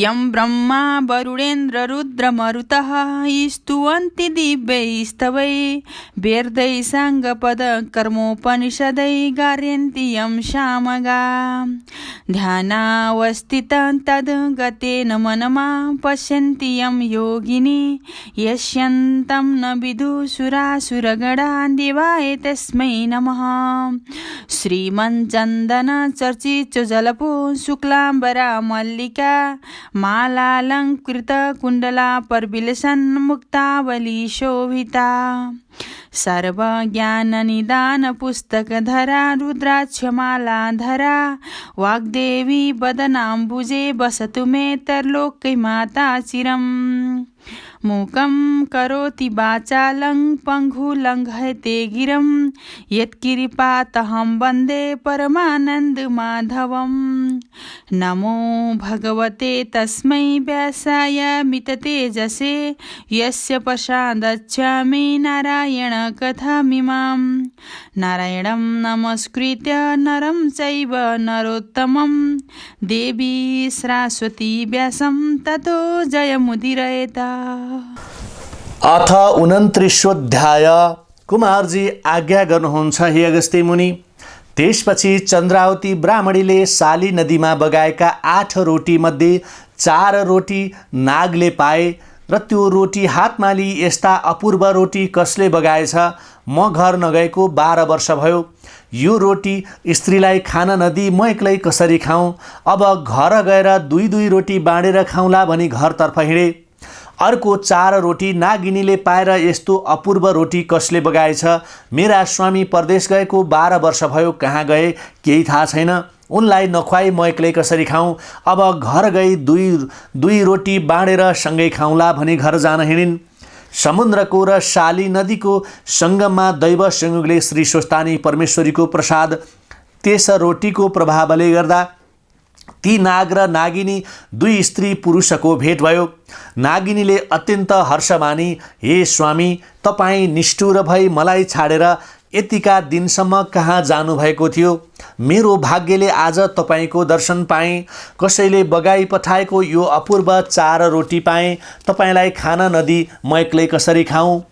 यं ब्रह्मा वरुणेन्द्र रुद्रमरुतः स्तुवन्ति दिव्यैस्तवै वेदैः साङ्गपदकर्मोपनिषदै गार्यन्ति यं सामगा ध्यानावस्थितं तद्गतेन मनमा पश्यन्ति यं योगिनी यस्यन्तं न विदुषुरासुरगणा देवाय तस्मै नमः। श्रीमञ्चन्दनचर्चितजलपो शुक्लाम्बरा मल्लिका मालालङ्कृत कुण्डला परविलसन्मुक्तावली शोभिता सर्वज्ञाननिदानपुस्तकधरा रुद्राक्षमालाधरा वाग्देवी वदनाम्बुजे वसतु मे तरलोकै माता चिरम्। मूकं करोति वाचालं पङ्गुलङ्घयते गिरं यत्कृपातहं वन्दे परमानन्दमाधवम्। नमो भगवते तस्मै व्यासाय मिततेजसे यस्य प्रसादच्छामि नारायणकथामिमाम्। नारायणं नमस्कृत्य नरं चैव नरोत्तमं देवी सरस्वती व्यासं ततो जयमुदीरयेत। अथ 29 कुमारजी आज्ञा गर्नुहुन्छ हे अगस्त्य मुनि। त्यसपछि चन्द्रावती ब्राह्मणीले साली नदीमा बगाएका 8 रोटी मध्ये 4 रोटी नागले पाए र त्यो रोटी हातमा लिई यस्ता अपूर्व रोटी कसले बगाएछ, म घर नगएको 12 वर्ष भयो। यो रोटी स्त्रीलाई खान नदी म एक्लै कसरी खाऊँ? अब घर गएर 2 रोटी बाँडेर खाउँला भनी घरतर्फ हिँडे। अर्को 4 रोटी नागिनीले पाएर यस्तो अपूर्व रोटी कसले बगाएछ? मेरा स्वामी परदेश गएको 12 वर्ष भयो, कहाँ गए केही थाहा छैन। उनलाई नखुवाई म एक्लै कसरी खाऊँ? अब घर गई 2 रोटी बाँडेर सँगै खाउँला भनी घर जान हिँडिन्। समुद्रको र शाली नदीको सङ्गममा दैव संयोगले श्री स्वस्थानी परमेश्वरीको प्रसाद त्यस रोटीको प्रभावले गर्दा ती नाग र नागिनी 2 स्त्री पुरुषको भेट भयो। नागिनीले अत्यन्त हर्ष मानी, हे स्वामी, तपाईँ निष्ठुर भई मलाई छाडेर यतिका दिनसम्म कहाँ जानुभएको थियो? मेरो भाग्यले आज तपाईँको दर्शन पाएँ। कसैले बगाई पठाएको यो अपूर्व 4 रोटी पाएँ। तपाईँलाई खान नदी म एक्लै कसरी खाऊँ?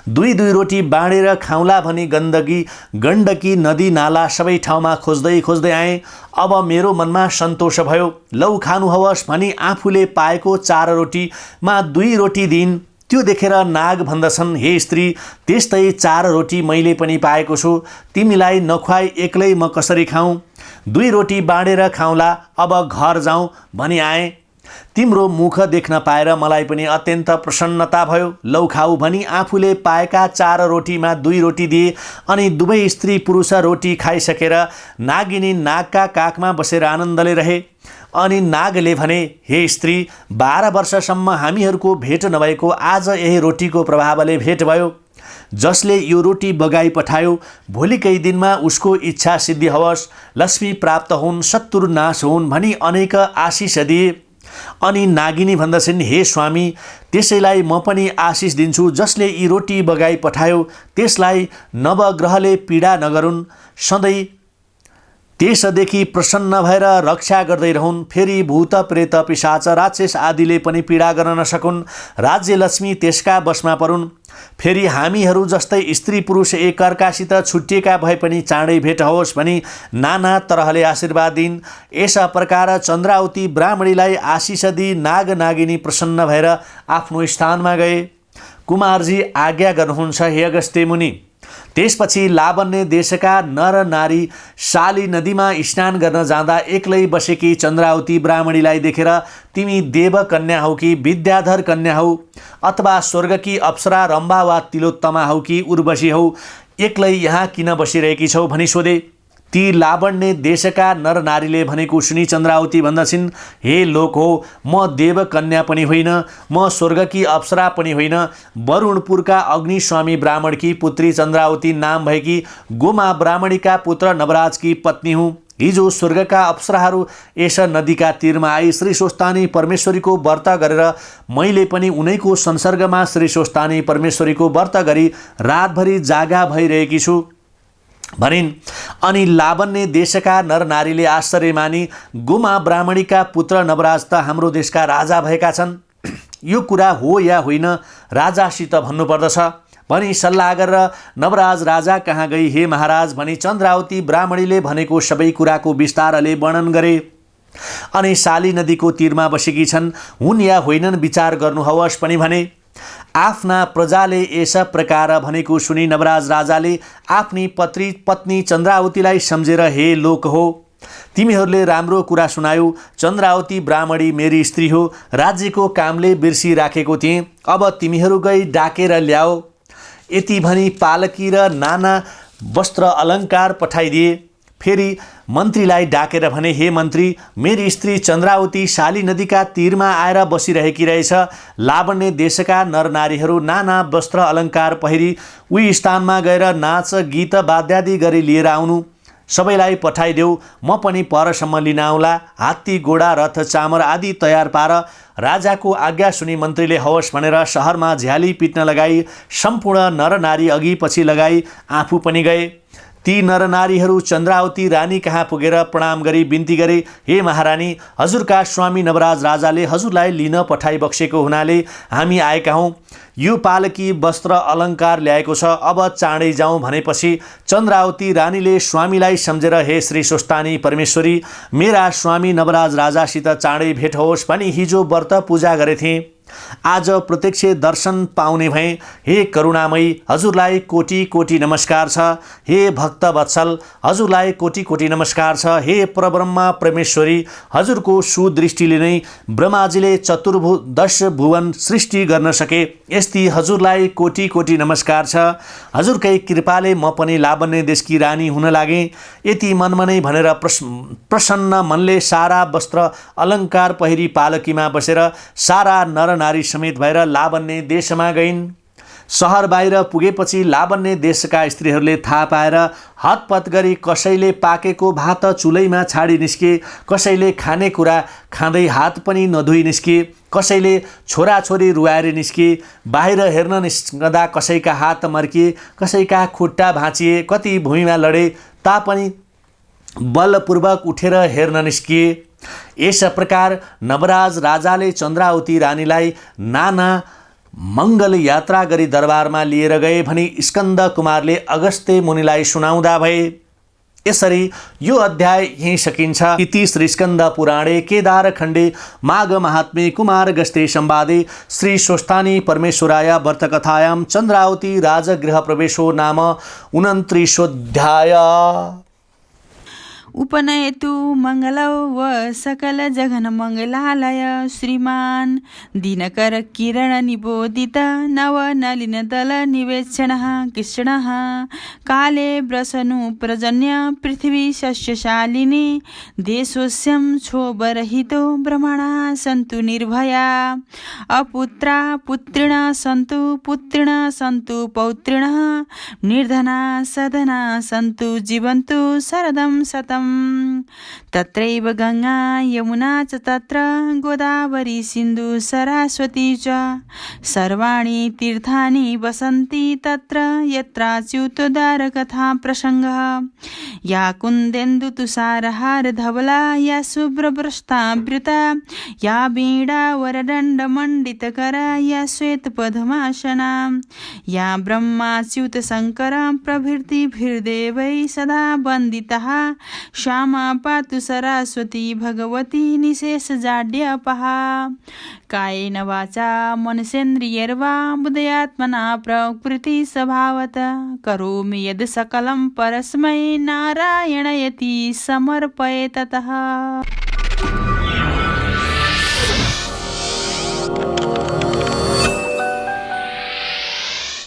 2 रोटी बाँडेर खाउँला भनी गण्डकी नदी नाला सबै ठाउँमा खोज्दै आएँ। अब मेरो मनमा सन्तोष भयो। लौ खानुहोस् भनी आफूले पाएको 4 रोटीमा 2 रोटी दिइन्। त्यो देखेर नाग भन्दछन्, हे स्त्री, त्यस्तै 4 रोटी मैले पनि पाएको छु। तिमीलाई नखुवाई एक्लै म कसरी खाऊँ? 2 रोटी बाँडेर खाउँला, अब घर जाउँ भनी आएँ। तिम्रो मुख देख्न पाएर मलाई पनि अत्यन्त प्रसन्नता भयो। लौ खाऊ भनी आफूले पाएका 4 रोटीमा 2 रोटी दिए अनि 2 स्त्री पुरुष रोटी खाइसकेर नागिनी नागका काखमा बसेर आनन्दले रहे। अनि नागले भने, हे स्त्री, 12 वर्षसम्म हामीहरूको भेट नभएको आज यही रोटीको प्रभावले भेट भयो। जसले यो रोटी बगाई पठायो भोलिकै दिनमा उसको इच्छा सिद्धि होस्, लक्ष्मी प्राप्त हुन्, शत्रु नाश हुन् भनी अनेक आशिष दिए। अनि नागिनी भन्दछन्, हे स्वामी, त्यसैलाई म पनि आशिष दिन्छु। जसले यी रोटी बगाई पठायो त्यसलाई नवग्रहले पीडा नगरून्, सधैँ त्यसदेखि प्रसन्न भएर रक्षा गर्दै रहन्। फेरि भूत प्रेत पिशाच राक्षस आदिले पनि पीडा गर्न नसकुन्। राज्य लक्ष्मी त्यसका बसमा परुन्। फेरि हामीहरू जस्तै स्त्री पुरुष एकअर्कासित छुट्टिएका भए पनि चाँडै भेट होस् भनी नाना तरहले आशीर्वाद दिन्। यस प्रकार चन्द्रावती ब्राह्मणीलाई आशिष दिई नाग नागिनी प्रसन्न भएर आफ्नो स्थानमा गए। कुमारजी आज्ञा गर्नुहुन्छ हे अगस्त्य मुनि। त्यसपछि लावण्य देशका नर नारी शाली नदीमा स्नान गर्न जाँदा एक्लै बसेकी चन्द्रावती ब्राह्मणीलाई देखेर, तिमी देव कन्या हौ कि विद्याधर कन्या हौ, अथवा स्वर्गकी अप्सरा रम्भा वा तिलोत्तमा हौ कि उर्वशी हौ, एक्लै यहाँ किन बसिरहेकी छौ भनी सोधे। ती लावण्य देशका नर नारीले भनेको सुनि चन्द्रावती भन्दछिन्, हे लोक हो, म देव कन्या पनि होइन, म स्वर्गकी अप्सरा पनि होइन, वरुणपुरका अग्निस्वामी ब्राह्मणकी पुत्री चन्द्रावती नाम भएकी गोमा ब्राह्मणीका पुत्र नवराजकी पत्नी हुँ। हिजो स्वर्गका अप्सराहरू यस नदीका तीरमा आई श्री स्वस्थानी परमेश्वरीको व्रत गरेर मैले पनि उनैको संसर्गमा श्री स्वस्थानी परमेश्वरीको व्रत गरी रातभरि जागा भइरहेकी छु भनिन्। अनि लावण्य देशका नरनारीले आश्चर्य मानी गोमा ब्राह्मणीका पुत्र नवराज त हाम्रो देशका राजा भएका छन्, यो कुरा हो या होइन राजासित भन्नुपर्दछ भनी सल्लाह गरेर नवराज राजा कहाँ गई। हे महाराज भनी चन्द्रावती ब्राह्मणीले भनेको सबै कुराको विस्तारले वर्णन गरे। अनि साली नदीको तीरमा बसेकी छन्, हुन् या होइनन् विचार गर्नुहोस् पनि भने। आफ्ना प्रजाले यस प्रकार भनेको सुनि नवराज राजाले आफ्नी पत्नी चन्द्रावतीलाई सम्झेर हे लोक हो, तिमीहरूले राम्रो कुरा सुनायौ। चन्द्रावती ब्राह्मणी मेरी स्त्री हो, राज्यको कामले बिर्सिराखेको थिएँ, अब तिमीहरू गई डाकेर ल्याओ। यति भनी पालकी र नाना वस्त्र अलङ्कार पठाइदिए। फेरि मन्त्रीलाई डाकेर भने, हे मन्त्री, मेरी स्त्री चन्द्रावती साली नदीका तीरमा आएर बसिरहेकी रहेछ। लावण्य देशका नरनारीहरू नाना वस्त्र अलङ्कार पहिरी उही स्थानमा गएर नाच गीत वाद्यादि गरी लिएर आउनु। सबैलाई पठाइदेऊ, म पनि परसम्म लिन आउला। हात्ती घोडा रथ चामर आदि तयार पार। राजाको आज्ञा सुनि मन्त्रीले हवस् भनेर सहरमा झ्याली पिट्न लगाई। सम्पूर्ण नरनारी अघि पछि लगाई आफू पनि गए। ती नरनारीहरू चन्द्रावती रानी कहाँ पुगेर प्रणाम गरी बिन्ती गरे, हे महारानी, हजुरका स्वामी नवराज राजाले हजुरलाई लिन पठाइबक्सेको हुनाले हामी आएका हौँ। यो पालकी वस्त्र अलङ्कार ल्याएको छ, अब चाँडै जाउँ भनेपछि चन्द्रावती रानीले स्वामीलाई सम्झेर, हे श्री स्वस्थानी परमेश्वरी, मेरा स्वामी नवराज राजासित चाँडै भेट होस् भनी हिजो व्रत पूजा गरेथे। आज प्रत्यक्ष दर्शन पाउने भए। हे करुणामयी, हजुरलाई कोटि कोटि नमस्कार छ। हे भक्त वत्सल, हजुरलाई कोटि कोटि नमस्कार छ। हे परब्रह्मा परमेश्वरी, हजुरको सुदृष्टिले नै ब्रह्माजीले 10 भुवन सृष्टि गर्न सके। यस्ती हजुरलाई कोटि कोटि नमस्कार छ। हजुरकै कृपाले म पनि लावण्य देशकी रानी हुन लागेँ। यति मनमनै भनेर प्रसन्न मनले सारा वस्त्र अलङ्कार पहिरी पालकीमा बसेर सारा नर नारी समेत भएर लावण्य देशमा गइन्। सहर बाहिर पुगेपछि लावण्य देशका स्त्रीहरूले थाहा पाएर हतपत गरी कसैले पाकेको भात चुलैमा छाडी निस्के, कसैले खानेकुरा खाँदै हात पनि नधोई निस्के, कसैले छोराछोरी रुवाएर निस्के। बाहिर हेर्न निस्कँदा कसैका हात मर्किए, कसैका खुट्टा भाँचिए, कति भुइँमा लडे तापनि बलपूर्वक उठेर हेर्न निस्किए। यस प्रकार नवराज राजाले चन्द्रावती रानीलाई नाना मङ्गल यात्रा गरी दरबारमा लिएर गए भनी स्कन्द कुमारले अगस्त्य मुनिलाई सुनाउँदा भए। यसरी यो अध्याय यहीँ सकिन्छ। इति श्री स्कन्द पुराणे केदार खण्डे माघ महात्म्ये कुमार गस्ते संवादे श्री स्वस्थानी परमेश्वराय व्रतकथायां चन्द्रावती राजगृह प्रवेशो नाम 29 उपनयतु मङ्गलौ व सकल जघन मङ्गलालय श्रीमान दिनकर किरण निबोधित नव नलिन दल निवेक्षणः कृष्णः काले व्रसनु प्रजन्य पृथ्वी सस्यशालिनी देशोस्यं क्षोभरहितो ब्रह्मणा सन्तु निर्भया अपुत्रा पुत्रिण सन्तु पुत्रिण सन्तु पौत्रिणः निर्धना सधना सन्तु जीवन्तु शरदं शतम् तत्रैव गंगा यमुना च तत्र गोदावरी सिन्धु सरस्वती च सर्वाणि तीर्थानि वसन्ति तत्र यत्राच्युतोद्धार कथा प्रसंगः या कुन्देन्दु तुषारहार धवला या शुभ्रभ्रष्टावृता या वीणा वरदण्ड मंडितकरा या श्वेत पद्मासना या ब्रह्माच्युत शंकर प्रभृतिभिर्देवै सदा वन्दितः श्यामा पातु सरस्वती भगवती निशेष जाड्यपहा कायेन वाचा मनसेन्द्रियैर्वा बुद्धयात्मना प्रकृति स्वभावत करोमि यद् सकलं परस्मै नारायणयति समर्पये ततः।